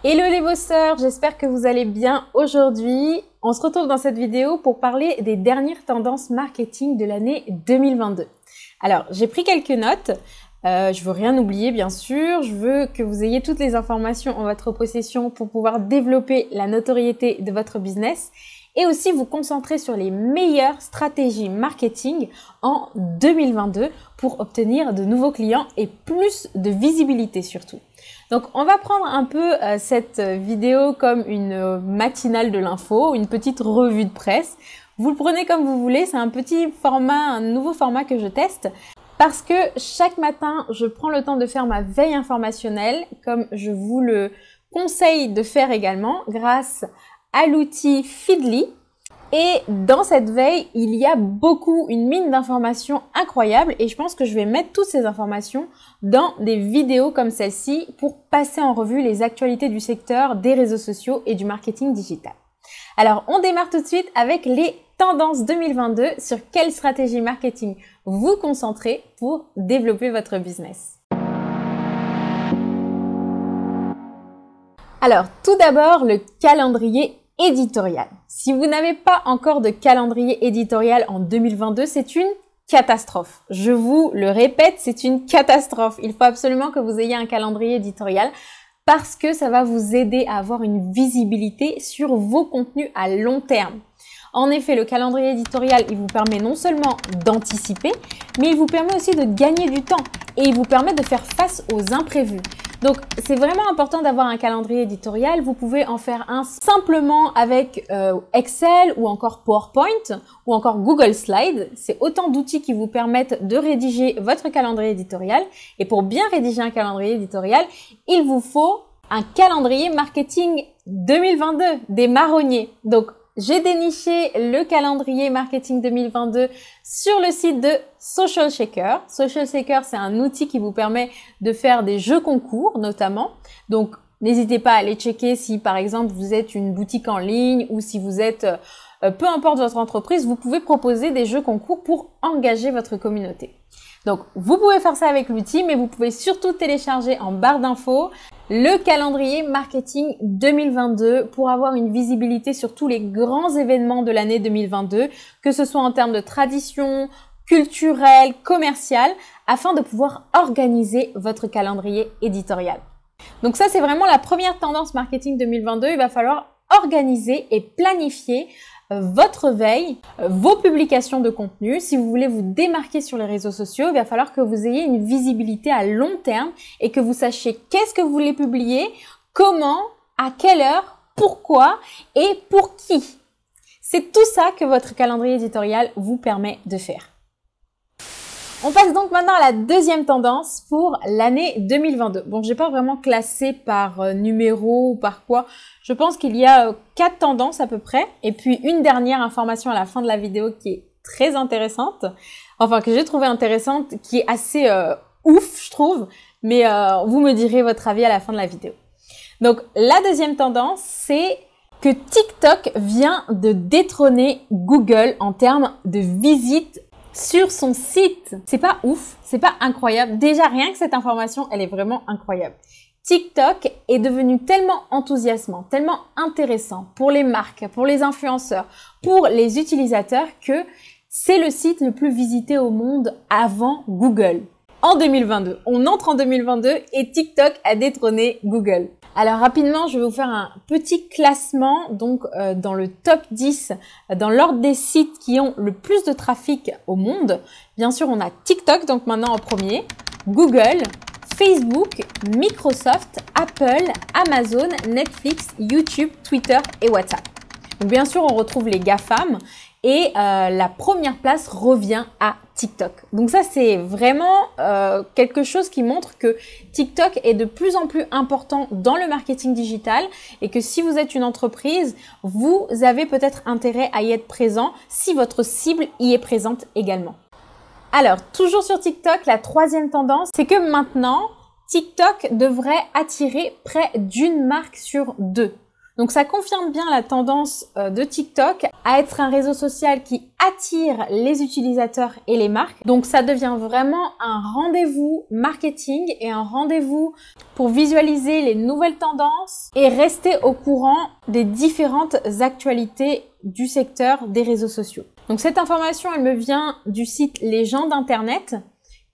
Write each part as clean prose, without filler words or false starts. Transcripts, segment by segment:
Hello les bosseurs, j'espère que vous allez bien aujourd'hui. On se retrouve dans cette vidéo pour parler des dernières tendances marketing de l'année 2022. Alors, j'ai pris quelques notes. Je veux rien oublier, bien sûr. Je veux que vous ayez toutes les informations en votre possession pour pouvoir développer la notoriété de votre business et aussi vous concentrer sur les meilleures stratégies marketing en 2022 pour obtenir de nouveaux clients et plus de visibilité surtout. Donc, on va prendre un peu cette vidéo comme une matinale de l'info, une petite revue de presse. Vous le prenez comme vous voulez, c'est un petit format, un nouveau format que je teste parce que chaque matin, je prends le temps de faire ma veille informationnelle comme je vous le conseille de faire également grâce à l'outil Feedly. Et dans cette veille, il y a une mine d'informations incroyables et je pense que je vais mettre toutes ces informations dans des vidéos comme celle-ci pour passer en revue les actualités du secteur des réseaux sociaux et du marketing digital. Alors, on démarre tout de suite avec les tendances 2022 sur quelle stratégie marketing vous concentrer pour développer votre business. Alors, tout d'abord, le calendrier éditorial. Si vous n'avez pas encore de calendrier éditorial en 2022, c'est une catastrophe. Je vous le répète, c'est une catastrophe. Il faut absolument que vous ayez un calendrier éditorial parce que ça va vous aider à avoir une visibilité sur vos contenus à long terme. En effet, le calendrier éditorial, il vous permet non seulement d'anticiper, mais il vous permet aussi de gagner du temps et il vous permet de faire face aux imprévus. Donc, c'est vraiment important d'avoir un calendrier éditorial. Vous pouvez en faire un simplement avec Excel ou encore PowerPoint ou encore Google Slides. C'est autant d'outils qui vous permettent de rédiger votre calendrier éditorial. Et pour bien rédiger un calendrier éditorial, il vous faut un calendrier marketing 2022, des marronniers. Donc, j'ai déniché le calendrier marketing 2022 sur le site de Social Shaker. Social Shaker, c'est un outil qui vous permet de faire des jeux concours notamment. Donc, n'hésitez pas à aller checker si par exemple vous êtes une boutique en ligne ou si vous êtes, peu importe votre entreprise, vous pouvez proposer des jeux concours pour engager votre communauté. Donc, vous pouvez faire ça avec l'outil, mais vous pouvez surtout télécharger en barre d'infos le calendrier marketing 2022 pour avoir une visibilité sur tous les grands événements de l'année 2022, que ce soit en termes de tradition, culturelle, commerciale, afin de pouvoir organiser votre calendrier éditorial. Donc ça, c'est vraiment la première tendance marketing 2022. Il va falloir organiser et planifier votre veille, vos publications de contenu. Si vous voulez vous démarquer sur les réseaux sociaux, il va falloir que vous ayez une visibilité à long terme et que vous sachiez qu'est-ce que vous voulez publier, comment, à quelle heure, pourquoi et pour qui. C'est tout ça que votre calendrier éditorial vous permet de faire. On passe donc maintenant à la deuxième tendance pour l'année 2022. Bon, j'ai pas vraiment classé par numéro ou par quoi. Je pense qu'il y a 4 tendances à peu près. Et puis une dernière information à la fin de la vidéo qui est très intéressante. Enfin, que j'ai trouvé intéressante, qui est assez ouf, je trouve. Mais vous me direz votre avis à la fin de la vidéo. Donc, la deuxième tendance, c'est que TikTok vient de détrôner Google en termes de visites sur son site. C'est pas ouf, c'est pas incroyable. Déjà, rien que cette information, elle est vraiment incroyable. TikTok est devenu tellement enthousiasmant, tellement intéressant pour les marques, pour les influenceurs, pour les utilisateurs que c'est le site le plus visité au monde avant Google. En 2022, on entre en 2022 et TikTok a détrôné Google. Alors rapidement, je vais vous faire un petit classement donc dans le top 10, dans l'ordre des sites qui ont le plus de trafic au monde. Bien sûr, on a TikTok, donc maintenant en premier, Google, Facebook, Microsoft, Apple, Amazon, Netflix, YouTube, Twitter et WhatsApp. Donc bien sûr, on retrouve les GAFAM et la première place revient à TikTok. Donc ça, c'est vraiment quelque chose qui montre que TikTok est de plus en plus important dans le marketing digital et que si vous êtes une entreprise, vous avez peut-être intérêt à y être présent si votre cible y est présente également. Alors, toujours sur TikTok, la troisième tendance, c'est que maintenant, TikTok devrait attirer près d'une marque sur deux. Donc ça confirme bien la tendance de TikTok à être un réseau social qui attire les utilisateurs et les marques. Donc ça devient vraiment un rendez-vous marketing et un rendez-vous pour visualiser les nouvelles tendances et rester au courant des différentes actualités du secteur des réseaux sociaux. Donc cette information, elle me vient du site Les gens d'Internet.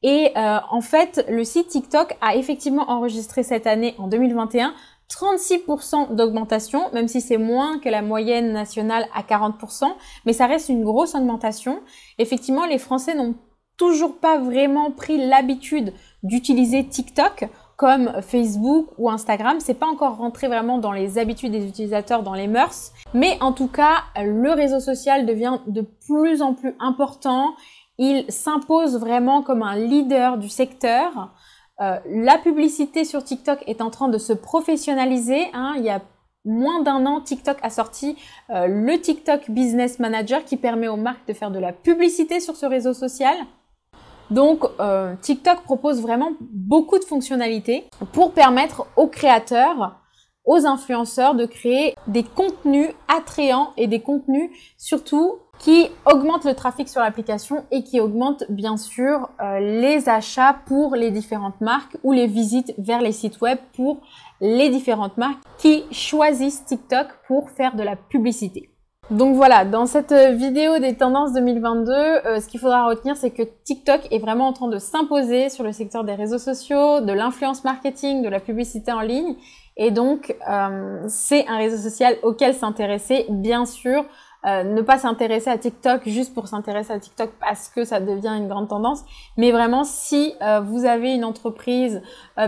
Et en fait, le site TikTok a effectivement enregistré cette année, en 2021, 36% d'augmentation, même si c'est moins que la moyenne nationale à 40%, mais ça reste une grosse augmentation. Effectivement, les Français n'ont toujours pas vraiment pris l'habitude d'utiliser TikTok comme Facebook ou Instagram. C'est pas encore rentré vraiment dans les habitudes des utilisateurs, dans les mœurs. Mais en tout cas, le réseau social devient de plus en plus important. Il s'impose vraiment comme un leader du secteur. La publicité sur TikTok est en train de se professionnaliser. Il y a moins d'un an, TikTok a sorti le TikTok Business Manager qui permet aux marques de faire de la publicité sur ce réseau social. Donc, TikTok propose vraiment beaucoup de fonctionnalités pour permettre aux créateurs, aux influenceurs de créer des contenus attrayants et des contenus surtout qui augmentent le trafic sur l'application et qui augmentent bien sûr les achats pour les différentes marques ou les visites vers les sites web pour les différentes marques qui choisissent TikTok pour faire de la publicité. Donc voilà, dans cette vidéo des tendances 2022, ce qu'il faudra retenir, c'est que TikTok est vraiment en train de s'imposer sur le secteur des réseaux sociaux, de l'influence marketing, de la publicité en ligne. Et donc, c'est un réseau social auquel s'intéresser, bien sûr. Ne pas s'intéresser à TikTok juste pour s'intéresser à TikTok parce que ça devient une grande tendance, mais vraiment si vous avez une entreprise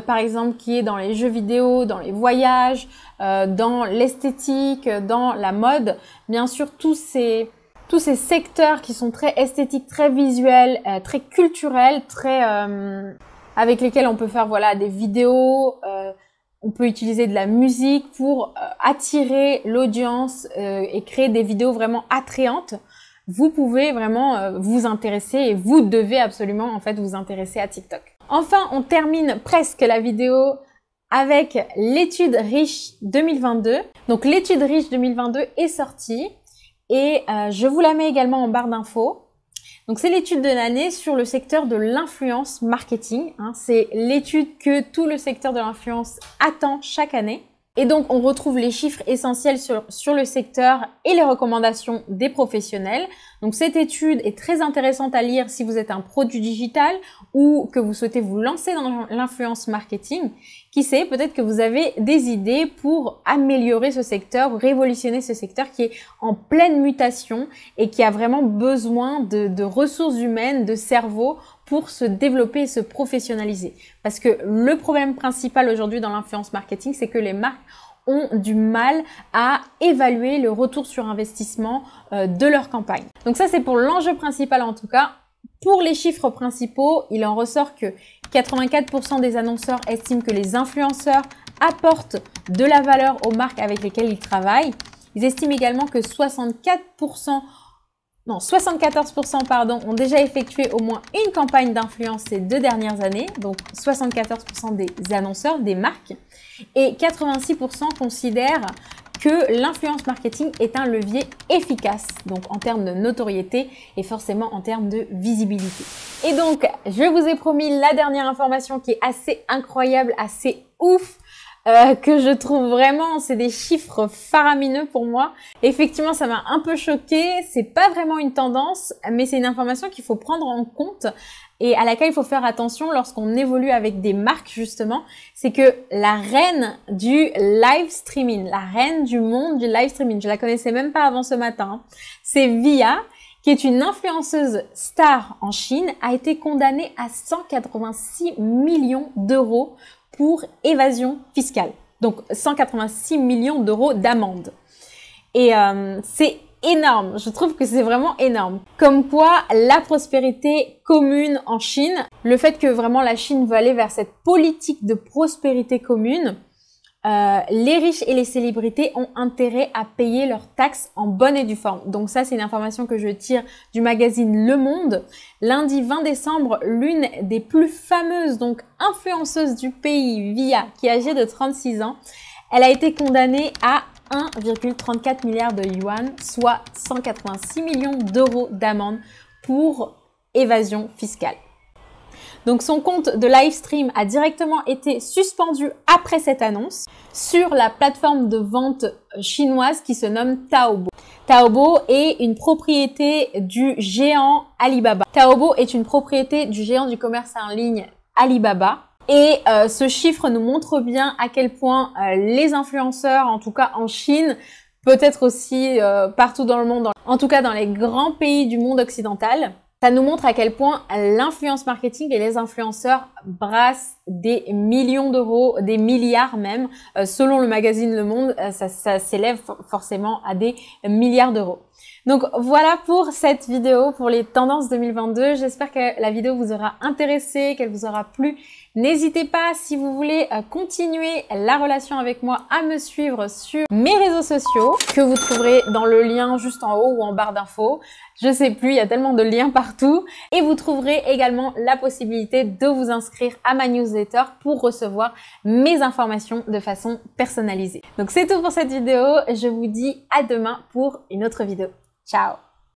par exemple qui est dans les jeux vidéo, dans les voyages, dans l'esthétique, dans la mode, bien sûr tous ces secteurs qui sont très esthétiques, très visuels, très culturels, très avec lesquels on peut faire voilà des vidéos. On peut utiliser de la musique pour attirer l'audience et créer des vidéos vraiment attrayantes. Vous pouvez vraiment vous intéresser et vous devez absolument en fait vous intéresser à TikTok. Enfin, on termine presque la vidéo avec l'étude Riche 2022. Donc l'étude Riche 2022 est sortie et je vous la mets également en barre d'infos. Donc c'est l'étude de l'année sur le secteur de l'influence marketing. C'est l'étude que tout le secteur de l'influence attend chaque année. Et donc on retrouve les chiffres essentiels sur le secteur et les recommandations des professionnels. Donc cette étude est très intéressante à lire si vous êtes un produit digital ou que vous souhaitez vous lancer dans l'influence marketing. Qui sait, peut-être que vous avez des idées pour améliorer ce secteur, révolutionner ce secteur qui est en pleine mutation et qui a vraiment besoin de ressources humaines, de cerveau pour se développer et se professionnaliser. Parce que le problème principal aujourd'hui dans l'influence marketing, c'est que les marques ont du mal à évaluer le retour sur investissement de leur campagne. Donc ça, c'est pour l'enjeu principal en tout cas. Pour les chiffres principaux, il en ressort que 84% des annonceurs estiment que les influenceurs apportent de la valeur aux marques avec lesquelles ils travaillent. Ils estiment également que 74% ont déjà effectué au moins une campagne d'influence ces 2 dernières années, donc 74% des annonceurs, des marques, et 86% considèrent que l'influence marketing est un levier efficace, donc en termes de notoriété et forcément en termes de visibilité. Et donc, je vous ai promis la dernière information qui est assez incroyable, assez ouf, que je trouve vraiment, c'est des chiffres faramineux pour moi. Effectivement, ça m'a un peu choquée. C'est pas vraiment une tendance, mais c'est une information qu'il faut prendre en compte et à laquelle il faut faire attention lorsqu'on évolue avec des marques justement. C'est que la reine du live streaming, la reine du monde du live streaming, je la connaissais même pas avant ce matin, c'est Viya, qui est une influenceuse star en Chine, a été condamnée à 186 millions d'euros pour évasion fiscale. Donc 186 millions d'euros d'amende. Et c'est énorme. Je trouve que c'est vraiment énorme. Comme quoi, la prospérité commune en Chine, le fait que vraiment la Chine veut aller vers cette politique de prospérité commune, les riches et les célébrités ont intérêt à payer leurs taxes en bonne et due forme. Donc ça, c'est une information que je tire du magazine Le Monde. Lundi 20 décembre, l'une des plus fameuses donc influenceuses du pays, Viya, qui est âgée de 36 ans, elle a été condamnée à 1,34 milliard de yuan, soit 186 millions d'euros d'amende pour évasion fiscale. Donc son compte de livestream a directement été suspendu après cette annonce sur la plateforme de vente chinoise qui se nomme Taobao. Taobao est une propriété du géant Alibaba. Taobao est une propriété du géant du commerce en ligne Alibaba. Et ce chiffre nous montre bien à quel point les influenceurs, en tout cas en Chine, peut-être aussi partout dans le monde, en tout cas dans les grands pays du monde occidental, ça nous montre à quel point l'influence marketing et les influenceurs brassent des millions d'euros, des milliards même. Selon le magazine Le Monde, ça s'élève forcément à des milliards d'euros. Donc voilà pour cette vidéo, pour les tendances 2022. J'espère que la vidéo vous aura intéressé, qu'elle vous aura plu. N'hésitez pas, si vous voulez continuer la relation avec moi, à me suivre sur mes réseaux sociaux que vous trouverez dans le lien juste en haut ou en barre d'infos. Je sais plus, il y a tellement de liens partout. Et vous trouverez également la possibilité de vous inscrire à ma newsletter pour recevoir mes informations de façon personnalisée. Donc c'est tout pour cette vidéo. Je vous dis à demain pour une autre vidéo. Ciao!